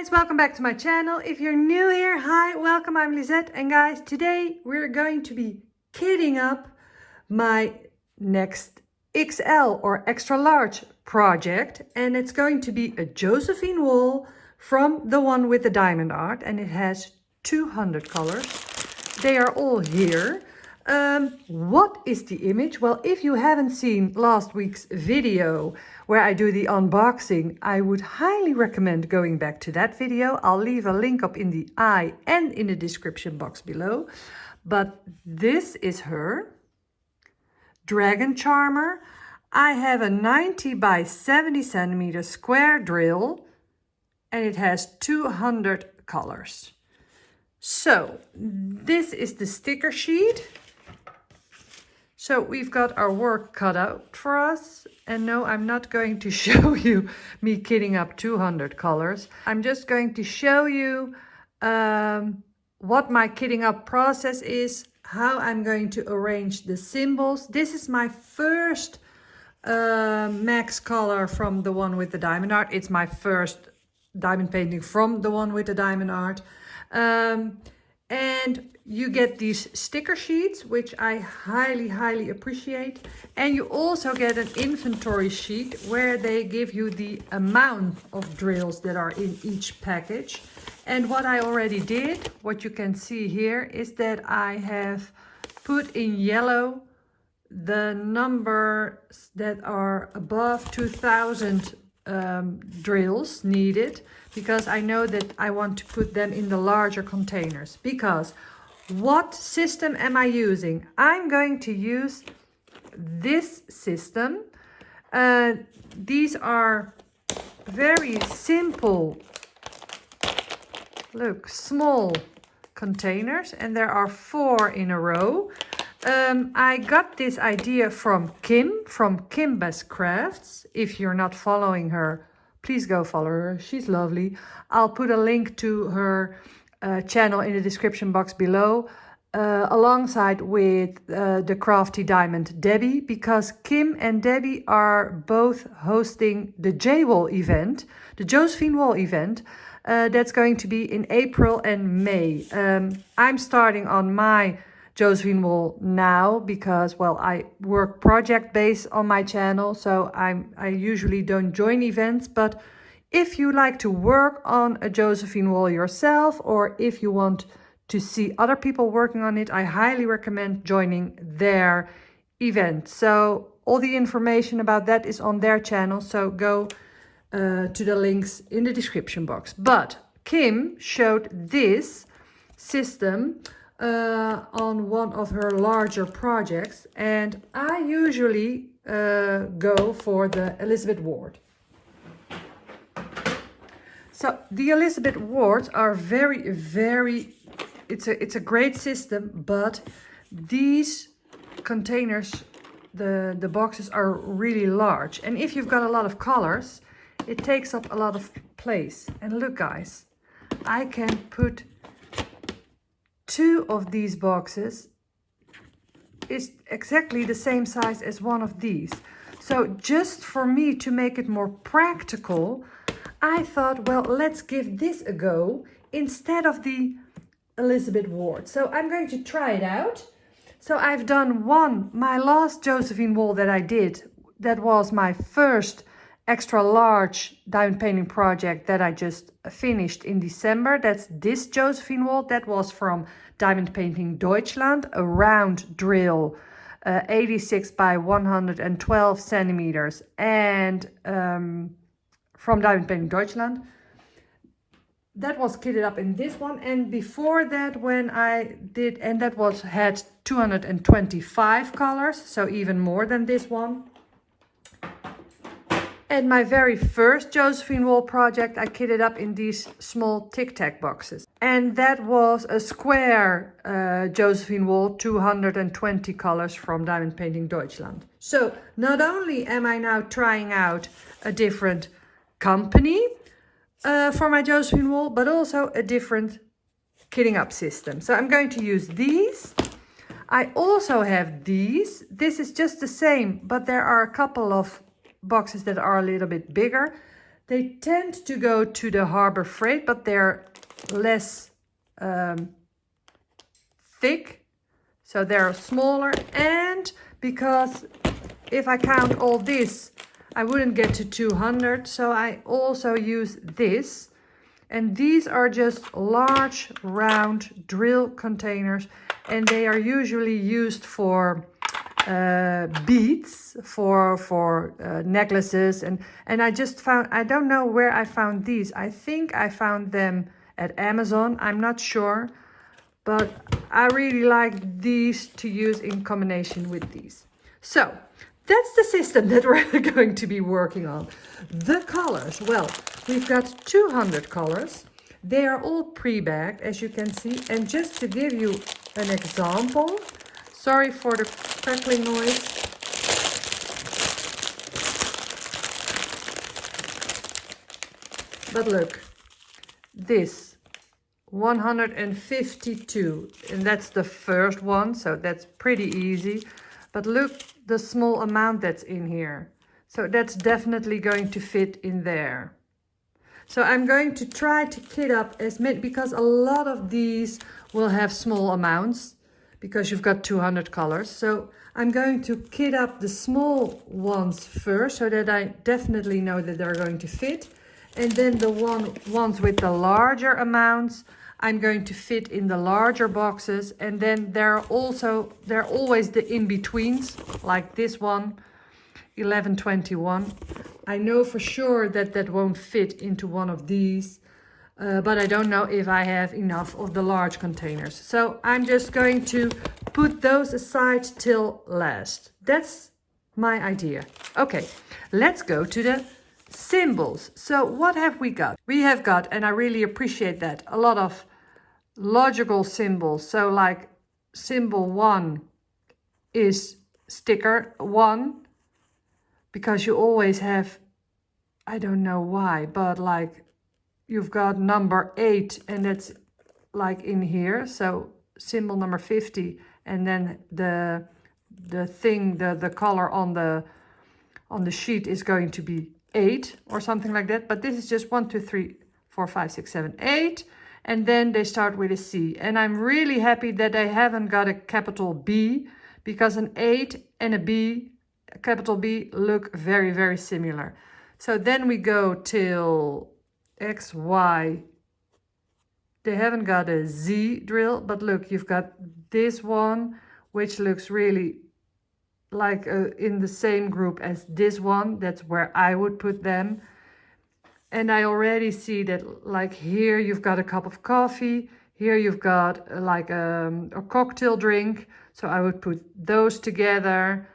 guys, welcome back to my channel. If you're new here, hi, welcome, I'm Lisette. And guys, today we're going to be kitting up my next XL or extra large project. And it's going to be a Josephine Wall from the one with the diamond art. And it has 200 colors. They are all here. What is the image? Well, if you haven't seen last week's video where I do the unboxing, I would highly recommend going back to that video. I'll leave a link up in the eye and in the description box below. But this is her dragon charmer. I have a 90 by 70 centimeter square drill and it has 200 colors. So this is the sticker sheet. So we've got our work cut out for us. And no, I'm not going to show you me kitting up 200 colors. I'm just going to show you what my kitting up process is, how I'm going to arrange the symbols. This is my first max color from the one with the diamond art. It's my first diamond painting from the one with the diamond art. And you get these sticker sheets, which I highly appreciate. And you also get an inventory sheet where they give you the amount of drills that are in each package. And what I already did, what you can see here, is that I have put in yellow the numbers that are above 2000 drills needed, because I know that I want to put them in the larger containers. Because what system am I using? I'm going to use this system. These are very simple, look, small containers, and there are 4 in a row. I got this idea from Kim Best Crafts. If you're not following her, please go follow her. She's lovely. I'll put a link to her channel in the description box below, alongside with the crafty diamond Debbie, because Kim and Debbie are both hosting the JWall event, the Josephine Wall event. That's going to be in April and May. I'm starting on my Josephine Wall now because, well, I work project based on my channel, so I usually don't join events. But if you like to work on a Josephine Wall yourself, or if you want to see other people working on it, I highly recommend joining their event. So all the information about that is on their channel, so go to the links in the description box. But Kim showed this system on one of her larger projects, and I usually go for the Elizabeth Ward. So the Elizabeth Wards are very, it's a great system, but these containers, the boxes are really large. And if you've got a lot of colors, it takes up a lot of place. And look guys, I can put 2 of these boxes. Is exactly the same size as one of these. So just for me to make it more practical, I thought, well, let's give this a go instead of the Elizabeth Ward. So I'm going to try it out. So I've done my last Josephine Wall that I did, that was my first extra large diamond painting project that I just finished in December. That's this Josephine Wall. That was from Diamond Painting Deutschland, a round drill, 86 by 112 centimeters, and from Diamond Painting Deutschland. That was kitted up in this one. And before that, when I did, and that had 225 colors, so even more than this one. And my very first Josephine Wall project, I kitted up in these small Tic Tac boxes. And that was a square Josephine Wall, 220 colors from Diamond Painting Deutschland. So not only am I now trying out a different company for my Josephine Wall, but also a different kitting up system. So I'm going to use these. I also have these. This is just the same, but there are a couple of boxes that are a little bit bigger. They tend to go to the Harbor Freight, but they're less thick, so they're smaller. And because if I count all this, I wouldn't get to 200, so I also use this. And these are just large round drill containers, and they are usually used for beads, for necklaces, and I just found, I don't know where I found these. I think I found them at Amazon, I'm not sure, but I really like these to use in combination with these. So that's the system that we're going to be working on. The colors, well, we've got 200 colors. They are all pre-bagged, as you can see. And just to give you an example, sorry for the crackling noise. But look, this 152, and that's the first one, so that's pretty easy. But look the small amount that's in here. So that's definitely going to fit in there. So I'm going to try to kit up as many, because a lot of these will have small amounts, because you've got 200 colors. So I'm going to kit up the small ones first, so that I definitely know that they're going to fit. And then the ones with the larger amounts, I'm going to fit in the larger boxes. And then there are always the in-betweens, like this one, 1121. I know for sure that that won't fit into one of these, but I don't know if I have enough of the large containers. So I'm just going to put those aside till last. That's my idea. Okay, let's go to the symbols. So what have we got? We have got, and I really appreciate that, a lot of logical symbols. So like symbol 1 is sticker 1, because you always have, I don't know why, but like you've got number 8 and that's like in here. So symbol number 50, and then the color on the sheet is going to be 8 or something like that. But this is just 1, 2, 3, 4, 5, 6, 7, 8. And then they start with a C. And I'm really happy that they haven't got a capital B, because an 8 and a B, a capital B, look very, very similar. So then we go till X, Y. They haven't got a Z drill, but look, you've got this one, which looks really like in the same group as this one. That's where I would put them. And I already see that, like here you've got a cup of coffee, here you've got like a cocktail drink. So I would put those together.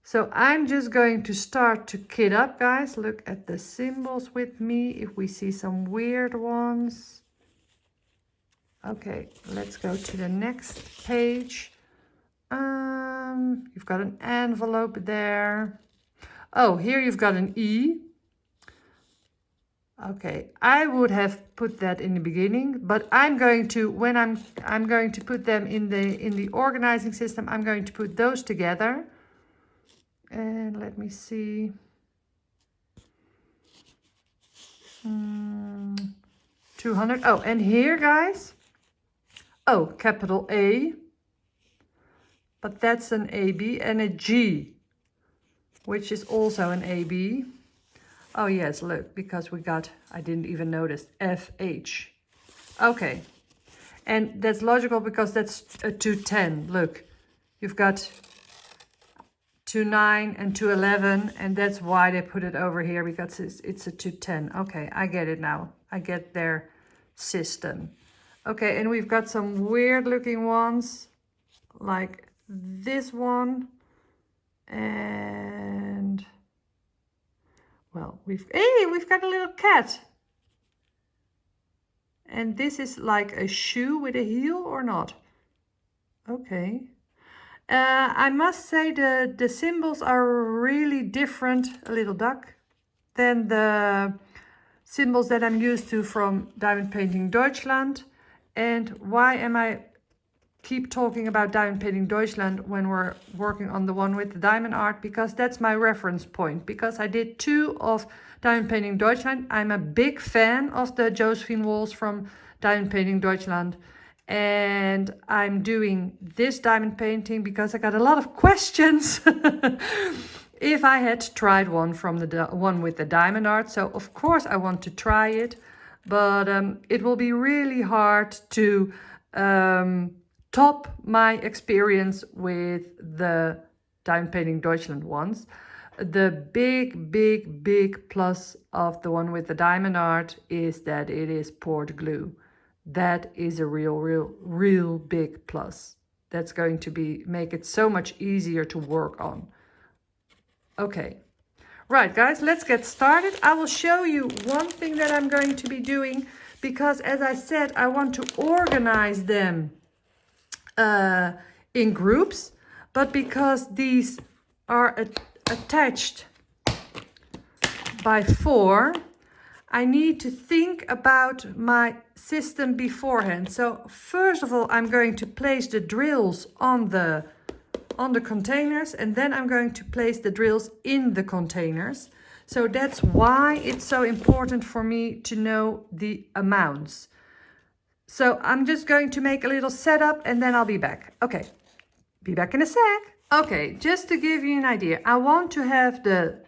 So I'm just going to start to kit up, guys. Look at the symbols with me, if we see some weird ones. Okay, let's go to the next page. You've got an envelope there. Oh, here you've got an E. Okay, I would have put that in the beginning, but I'm going to, when I'm going to put them in the organizing system, I'm going to put those together. And let me see. 200. Oh, and here, guys. Oh, capital A. But that's an AB, and a G, which is also an AB. Oh yes, look, because we got, I didn't even notice, FH. Okay, and that's logical because that's a 210. Look, you've got 29 and 211, and that's why they put it over here, because it's a 210. Okay, I get it now. I get their system. Okay, and we've got some weird looking ones, like this one, and well, we've got a little cat. And this is like a shoe with a heel or not? Okay. I must say the symbols are really different, a little duck, than the symbols that I'm used to from Diamond Painting Deutschland. And why am I keep talking about Diamond Painting Deutschland when we're working on the one with the diamond art, because that's my reference point. Because I did 2 of Diamond Painting Deutschland. I'm a big fan of the Josephine Walls from Diamond Painting Deutschland. And I'm doing this diamond painting because I got a lot of questions if I had tried one from the one with the diamond art. So of course I want to try it, but it will be really hard to top my experience with the Diamond Painting Deutschland ones. The big plus of the one with the diamond art is that it is poured glue. That is a real big plus. That's going to make it so much easier to work on. Okay, right guys, let's get started. I will show you one thing that I'm going to be doing, because as I said, I want to organize them in groups, but because these are attached by 4, I need to think about my system beforehand. So first of all, I'm going to place the drills on the containers, and then I'm going to place the drills in the containers. So that's why it's so important for me to know the amounts. So I'm just going to make a little setup and then I'll be back. Okay, be back in a sec. Okay, just to give you an idea, I want to have the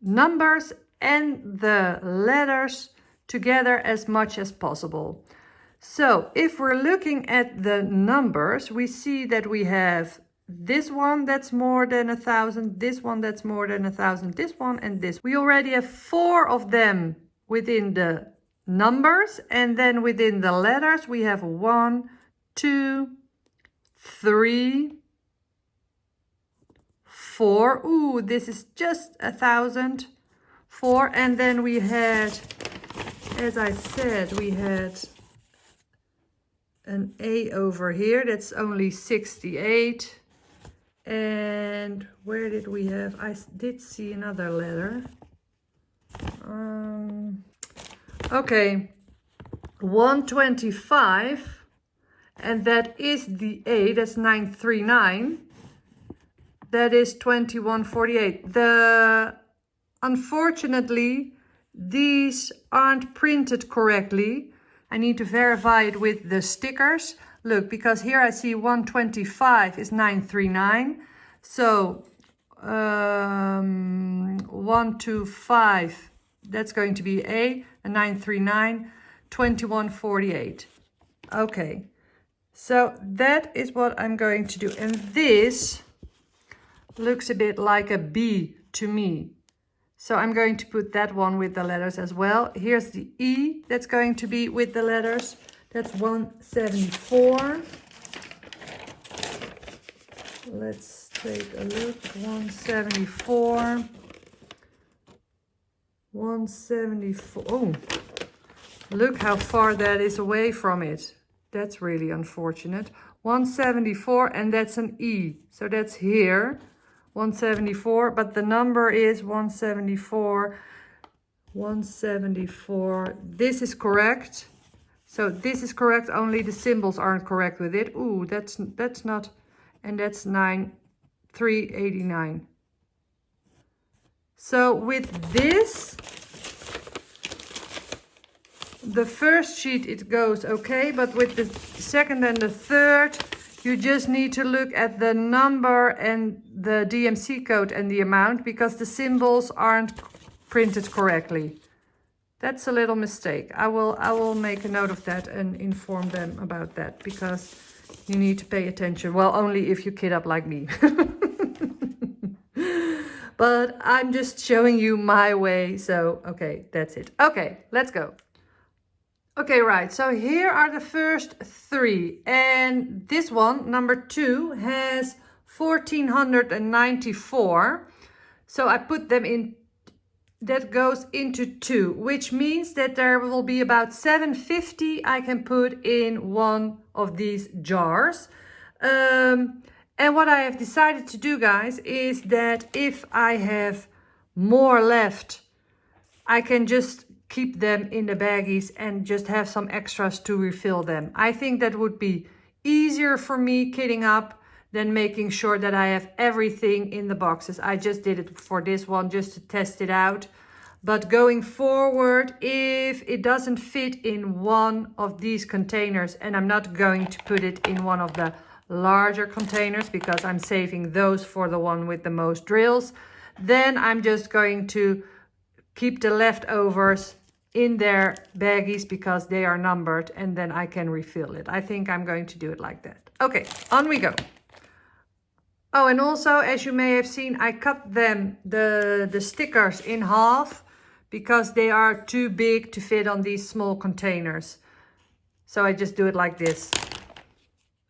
numbers and the letters together as much as possible. So if we're looking at the numbers, we see that we have this one that's more than 1,000, this one that's more than 1,000, this one and this. We already have 4 of them within the numbers, and then within the letters we have 1, 2, 3, 4. Ooh, this is just 1,000. 4, and then we had, as I said, we had an A over here, that's only 68. And where did we have, I did see another letter. Okay, 125, and that is the A, that's 939. That is 2148. Unfortunately, these aren't printed correctly. I need to verify it with the stickers. Look, because here I see 125 is 939. So 125, that's going to be A, and 939, 2148. Okay, so that is what I'm going to do. And this looks a bit like a B to me. So I'm going to put that one with the letters as well. Here's the E that's going to be with the letters. That's 174. Let's take a look. 174. 174. Oh, look how far that is away from it. That's really unfortunate. 174, and that's an E. So that's here. 174, but the number is 174. 174. This is correct. So this is correct, only the symbols aren't correct with it. Ooh, that's not, and that's 9389. So with this, the first sheet it goes okay, but with the second and the third, you just need to look at the number and the DMC code and the amount, because the symbols aren't printed correctly. That's a little mistake. I will make a note of that and inform them about that, because you need to pay attention. Well, only if you kid up like me. But I'm just showing you my way. So, okay, that's it. Okay, let's go. Okay, right, so here are the first 3, and this one, number 2, has 1494. So I put them in, that goes into 2, which means that there will be about 750 I can put in one of these jars. And what I have decided to do, guys, is that if I have more left, I can just keep them in the baggies and just have some extras to refill them. I think that would be easier for me kitting up than making sure that I have everything in the boxes. I just did it for this one just to test it out. But going forward, if it doesn't fit in one of these containers, and I'm not going to put it in one of the larger containers because I'm saving those for the one with the most drills, then I'm just going to keep the leftovers in their baggies because they are numbered, and then I can refill it. I think I'm going to do it like that. Okay, on we go. Oh, and also, as you may have seen, I cut them, the stickers, in half because they are too big to fit on these small containers. So I just do it like this.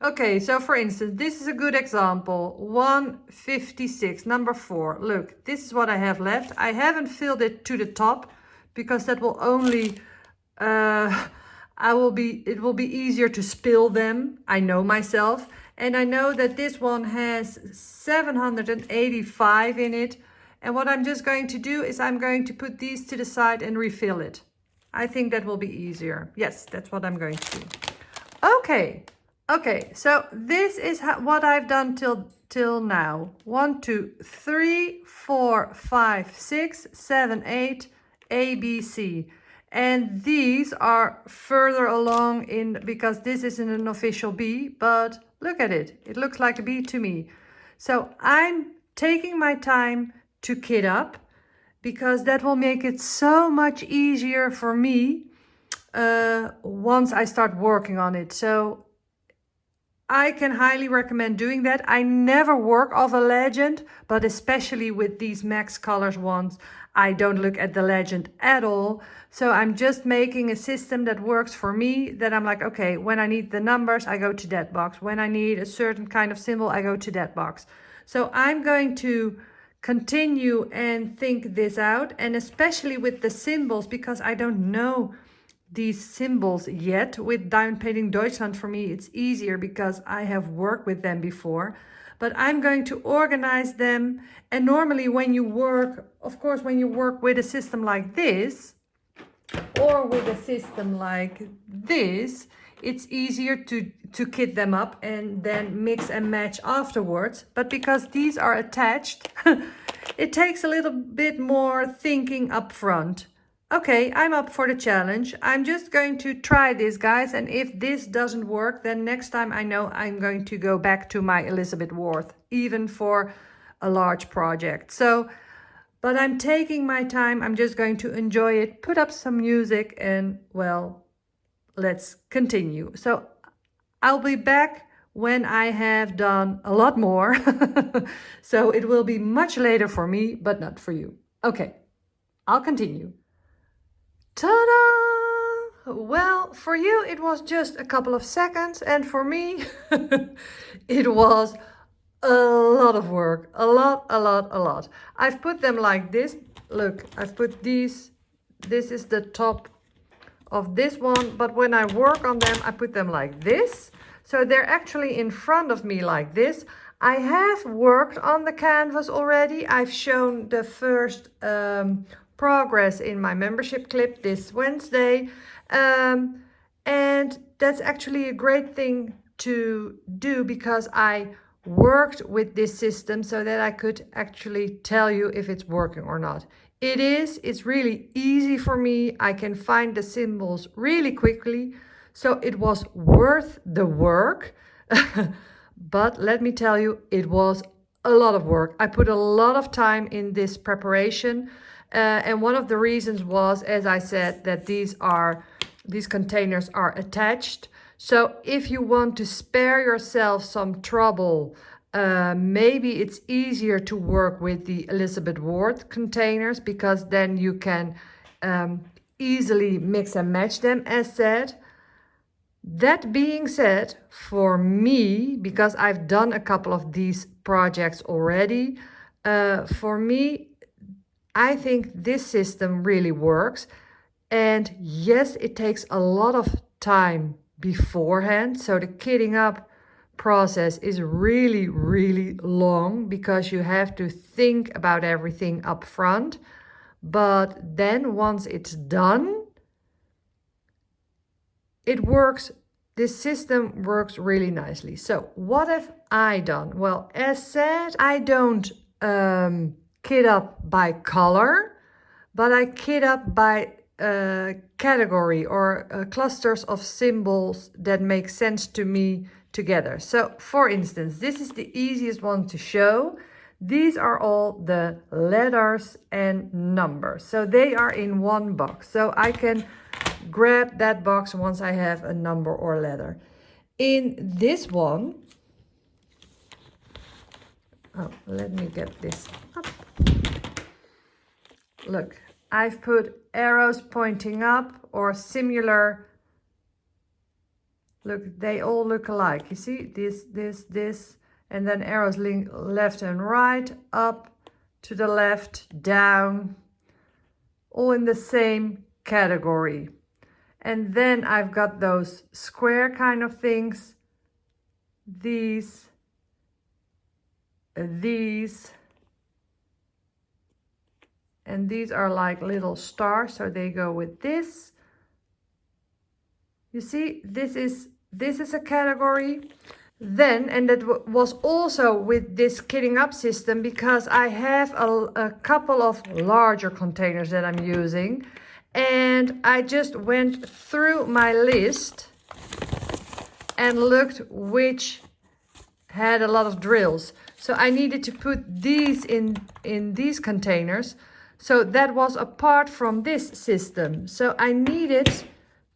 Okay, so for instance, this is a good example. 156, number 4. Look, this is what I have left. I haven't filled it to the top because that will only, it will be easier to spill them. I know myself. And I know that this one has 785 in it. And what I'm just going to do is I'm going to put these to the side and refill it. I think that will be easier. Yes, that's what I'm going to do. Okay. Okay, so this is what I've done till now. 1, 2, 3, 4, 5, 6, 7, 8, A, B, C. And these are further along in, because this isn't an official B, but look at it. It looks like a B to me. So I'm taking my time to kit up because that will make it so much easier for me once I start working on it. So I can highly recommend doing that. I never work off a legend, but especially with these Max Colors ones, I don't look at the legend at all. So I'm just making a system that works for me, that I'm like, okay, when I need the numbers, I go to that box. When I need a certain kind of symbol, I go to that box. So I'm going to continue and think this out, and especially with the symbols, because I don't know these symbols yet. With Diamond Painting Deutschland, for me it's easier because I have worked with them before, but I'm going to organize them. And normally when you work, of course, when you work with a system like this or with a system like this, it's easier to kit them up and then mix and match afterwards. But because these are attached, it takes a little bit more thinking up front. Okay, I'm up for the challenge. I'm just going to try this, guys. And if this doesn't work, then next time I know I'm going to go back to my Elizabeth Worth, even for a large project. So, but I'm taking my time. I'm just going to enjoy it, put up some music, and well, let's continue. So I'll be back when I have done a lot more. So it will be much later for me, but not for you. Okay, I'll continue. Ta-da! Well, for you it was just a couple of seconds, and for me it was a lot of work. A lot. I've put them like this. Look, I've put these. This is the top of this one, but when I work on them, I put them like this. So they're actually in front of me like this. I have worked on the canvas already. I've shown the first progress in my membership clip this Wednesday, and that's actually a great thing to do because I worked with this system so that I could actually tell you if it's working or not. It's really easy for me. I can find the symbols really quickly, so it was worth the work. But let me tell you, it was a lot of work. I put a lot of time in this preparation. And one of the reasons was, as I said, that these containers are attached. So if you want to spare yourself some trouble, maybe it's easier to work with the Elizabeth Worth containers, because then you can easily mix and match them, as said. That being said, for me, because I've done a couple of these projects already, for me, I think this system really works. And yes, it takes a lot of time beforehand. So the kitting up process is really, really long because you have to think about everything up front. But then once it's done, it works this system works really nicely. So what have I done? Well, as said, I don't kit up by color, but I kit up by category or clusters of symbols that make sense to me together. So for instance, this is the easiest one to show. These are all the letters and numbers. So they are in one box. So I can grab that box once I have a number or letter. In this one, oh, let me get this up. Look, I've put arrows pointing up or similar. Look, they all look alike. You see, this, and then arrows link left and right, up, to the left, down, all in the same category. And then I've got those square kind of things, these, and these are like little stars, so they go with this. You see, this is a category. Then, and that was also with this kitting up system, because I have a couple of larger containers that I'm using, and I just went through my list and looked which had a lot of drills. So I needed to put these in these containers. So that was apart from this system. So I needed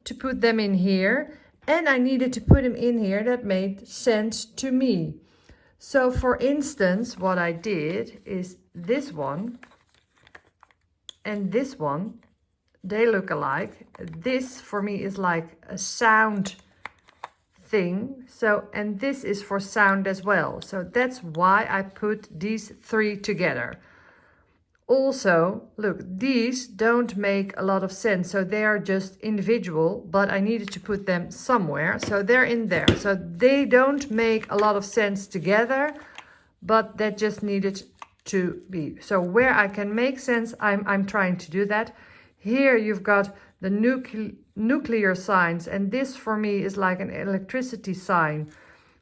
to put them in here, and I needed to put them in here that made sense to me. So for instance, what I did is this one and this one, they look alike. This for me is like a sound thing. So, and this is for sound as well. So that's why I put these three together. Also, look, these don't make a lot of sense, so they are just individual, but I needed to put them somewhere, so they're in there. So they don't make a lot of sense together, but that just needed to be. So where I can make sense, I'm trying to do that. Here you've got the nuclear signs, and this for me is like an electricity sign.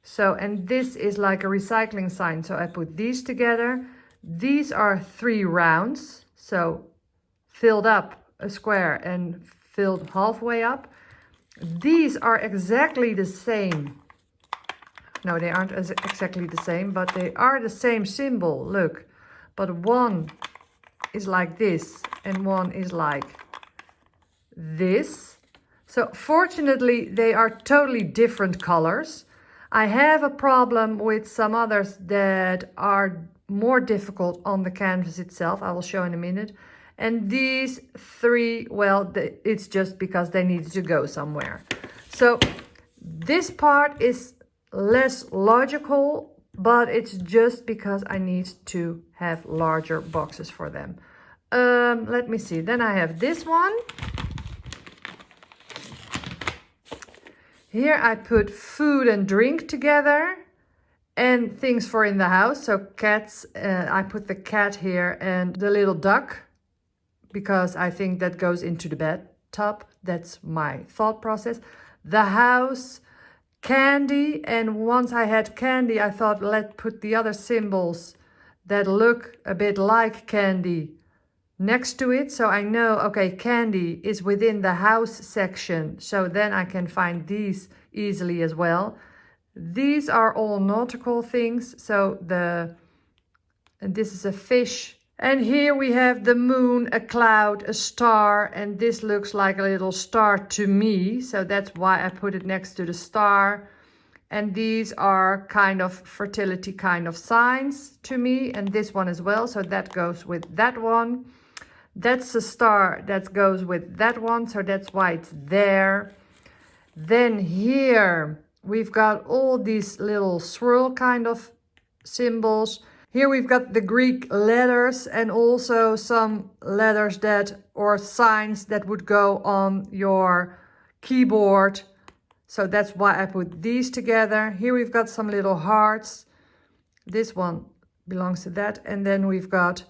So, and this is like a recycling sign, so I put these together. These are 3 rounds, so filled up a square and filled halfway up. These are exactly the same. No, they aren't exactly the same, but they are the same symbol, look. But one is like this and one is like this. So fortunately, they are totally different colors. I have a problem with some others that are more difficult on the canvas itself. I will show in a minute. And these 3, well, it's just because they needed to go somewhere. So this part is less logical, but it's just because I need to have larger boxes for them. Let me see. Then I have this one. Here I put food and drink together. And things for in the house, so cats, I put the cat here and the little duck, because I think that goes into the bathtub. That's my thought process. The house, candy, and once I had candy, I thought, let's put the other symbols that look a bit like candy next to it. So I know, okay, candy is within the house section, so then I can find these easily as well. These are all nautical things, so and this is a fish. And here we have the moon, a cloud, a star, and this looks like a little star to me, so that's why I put it next to the star. And these are kind of fertility kind of signs to me, and this one as well, so that goes with that one. That's a star that goes with that one, so that's why it's there. Then here we've got all these little swirl kind of symbols. Here we've got the Greek letters and also some letters that, or signs that would go on your keyboard. So that's why I put these together. Here we've got some little hearts. This one belongs to that. And then we've got,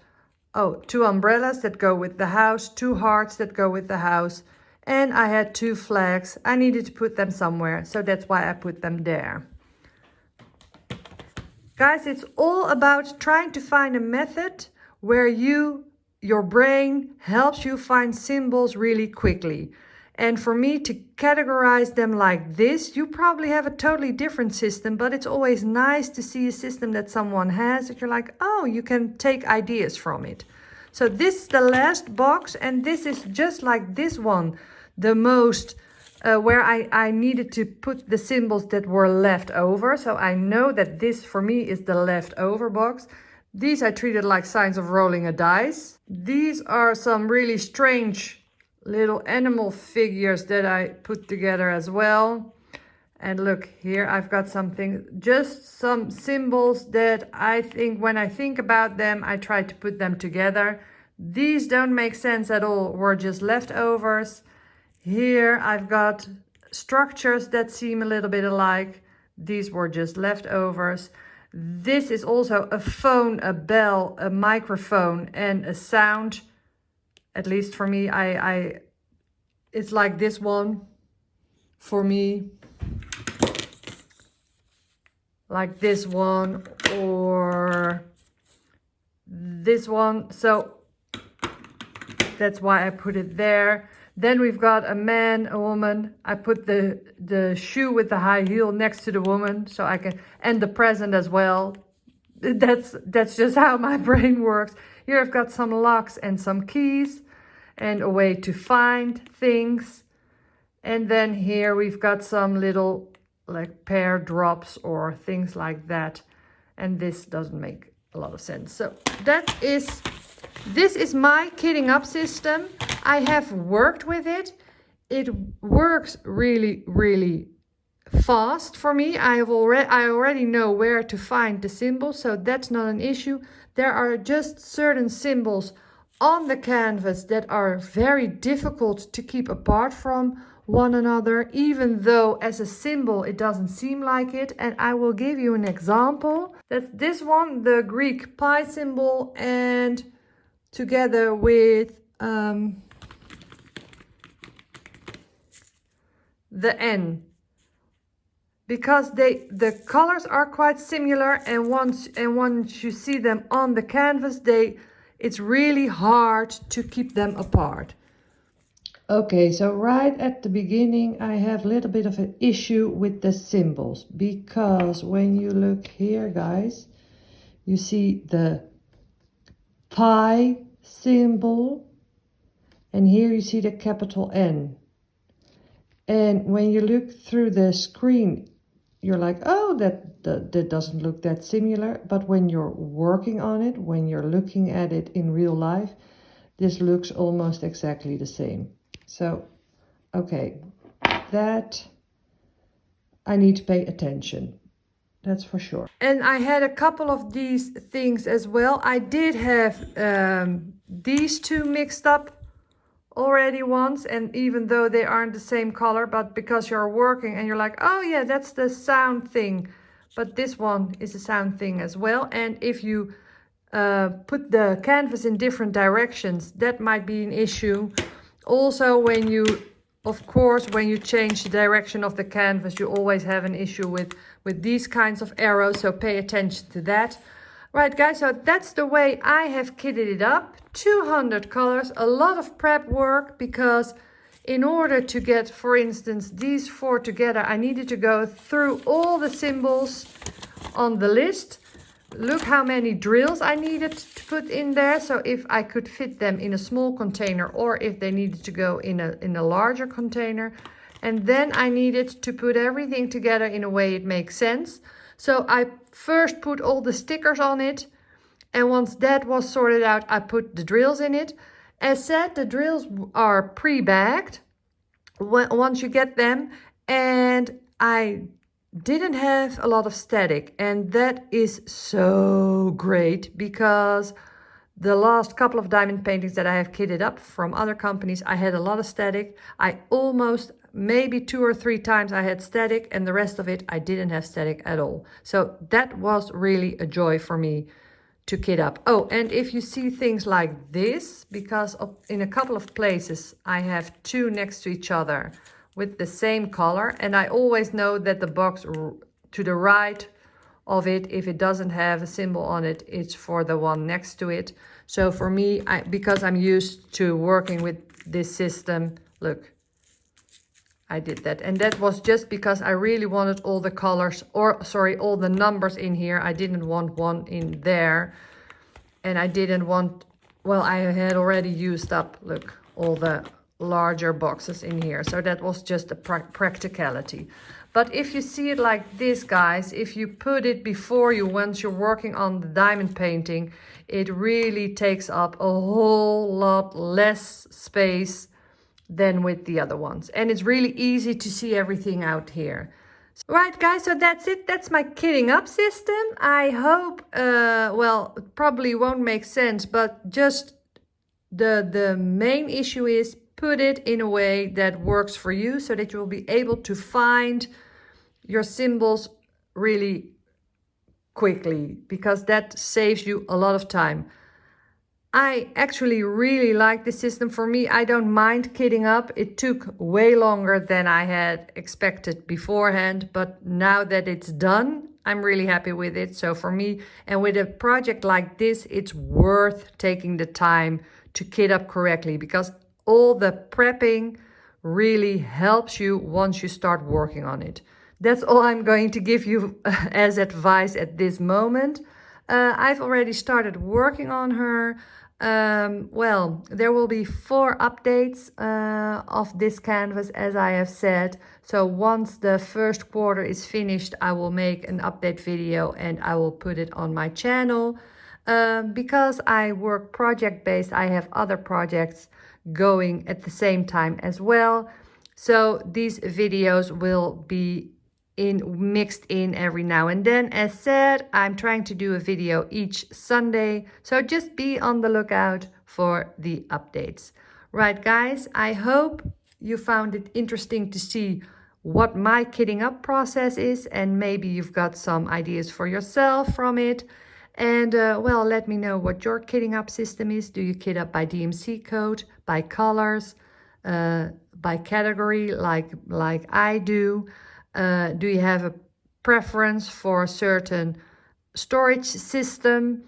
2 umbrellas that go with the house, 2 hearts that go with the house. And I had 2 flags. I needed to put them somewhere, so that's why I put them there. Guys, it's all about trying to find a method where your brain helps you find symbols really quickly. And for me to categorize them like this, you probably have a totally different system, but it's always nice to see a system that someone has that you're like, oh, you can take ideas from it. So this is the last box, and this is just like this one, the most where I needed to put the symbols that were left over. So I know that this for me is the leftover box. These I treated like signs of rolling a dice. These are some really strange little animal figures that I put together as well. And look here, I've got something, just some symbols that I think when I think about them, I try to put them together. These don't make sense at all, were just leftovers. Here I've got structures that seem a little bit alike. These were just leftovers. This is also a phone, a bell, a microphone, and a sound. At least for me, it's like this one for me. Like this one or this one. So that's why I put it there. Then we've got a man, a woman. I put the shoe with the high heel next to the woman so I can, and the present as well. That's just how my brain works. Here I've got some locks and some keys and a way to find things. And then here we've got some little like pear drops or things like that. And this doesn't make a lot of sense. So this is my kitting up system. I have worked with it. It works really, really fast for me. I already know where to find the symbols, so that's not an issue. There are just certain symbols on the canvas that are very difficult to keep apart from one another, even though as a symbol it doesn't seem like it. And I will give you an example. That's this one, the Greek pi symbol, and together with the N, because the colors are quite similar, and once you see them on the canvas, it's really hard to keep them apart. Okay, so right at the beginning I have a little bit of an issue with the symbols, because when you look here, guys, you see the pi symbol, and here you see the capital N. And when you look through the screen, you're like, oh, that doesn't look that similar. But when you're working on it, when you're looking at it in real life, this looks almost exactly the same. So, okay, that I need to pay attention. That's for sure. And I had a couple of these things as well. I did have these two mixed up already once, and even though they aren't the same color, but because you're working and you're like, oh yeah, that's the sound thing, but this one is a sound thing as well. And if you put the canvas in different directions, that might be an issue. Also, when you change the direction of the canvas, you always have an issue with these kinds of arrows, so pay attention to that. Right, guys, so that's the way I have kitted it up. 200 colors, a lot of prep work, because in order to get, for instance, these 4 together, I needed to go through all the symbols on the list. Look how many drills I needed to put in there. So if I could fit them in a small container, or if they needed to go in a larger container. And then I needed to put everything together in a way it makes sense. So I first put all the stickers on it, and once that was sorted out, I put the drills in it. As said, the drills are pre-bagged once you get them, and I didn't have a lot of static, and that is so great, because the last couple of diamond paintings that I have kitted up from other companies, I had a lot of static. Maybe 2 or 3 times I had static, and the rest of it I didn't have static at all. So that was really a joy for me to kit up. Oh, and if you see things like this, because in a couple of places I have two next to each other with the same color, and I always know that the box to the right of it, if it doesn't have a symbol on it, it's for the one next to it. So for me, because I'm used to working with this system, look, I did that. And that was just because I really wanted all the colors, or sorry, all the numbers in here. I didn't want one in there. And I didn't want, well, I had already used up, look, all the larger boxes in here. So that was just a practicality. But if you see it like this, guys, if you put it before you, once you're working on the diamond painting, it really takes up a whole lot less space than with the other ones. And it's really easy to see everything out here. Right, guys, so that's it. That's my kitting up system. I hope, well, it probably won't make sense, but just the main issue is put it in a way that works for you so that you will be able to find your symbols really quickly, because that saves you a lot of time. I actually really like the system. For me, I don't mind kitting up. It took way longer than I had expected beforehand, but now that it's done, I'm really happy with it. So for me, and with a project like this, it's worth taking the time to kit up correctly, because all the prepping really helps you once you start working on it. That's all I'm going to give you as advice at this moment. I've already started working on her. Well, there will be 4 updates of this canvas, as I have said. So once the first quarter is finished, I will make an update video and I will put it on my channel. Because I work project-based, I have other projects going at the same time as well. So these videos will be mixed in every now and then. As said, I'm trying to do a video each Sunday, so just be on the lookout for the updates. Right, guys, I hope you found it interesting to see what my kitting up process is, and maybe you've got some ideas for yourself from it. And well, let me know what your kitting up system is. Do you kit up by DMC code, by colors, by category like I do? Do you have a preference for a certain storage system?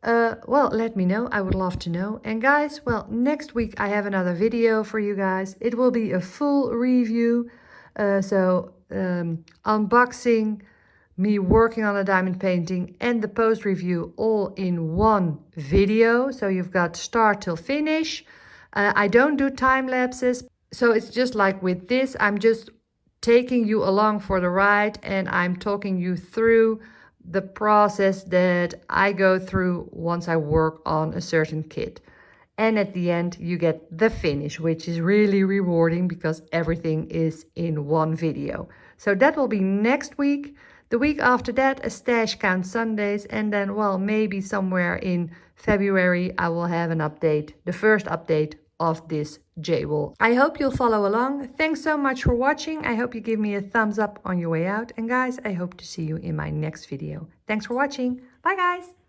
Well, let me know. I would love to know. And guys, well, next week I have another video for you guys. It will be a full review. Unboxing, me working on a diamond painting, and the post review all in one video. So you've got start till finish. I don't do time lapses. So it's just like with this, I'm just taking you along for the ride, and I'm talking you through the process that I go through once I work on a certain kit. And at the end, you get the finish, which is really rewarding because everything is in one video. So that will be next week. The week after that, a stash count Sundays. And then, well, maybe somewhere in February, I will have an update, the first update of this JWall. I hope you'll follow along. Thanks so much for watching. I hope you give me a thumbs up on your way out. And guys, I hope to see you in my next video. Thanks for watching. Bye, guys.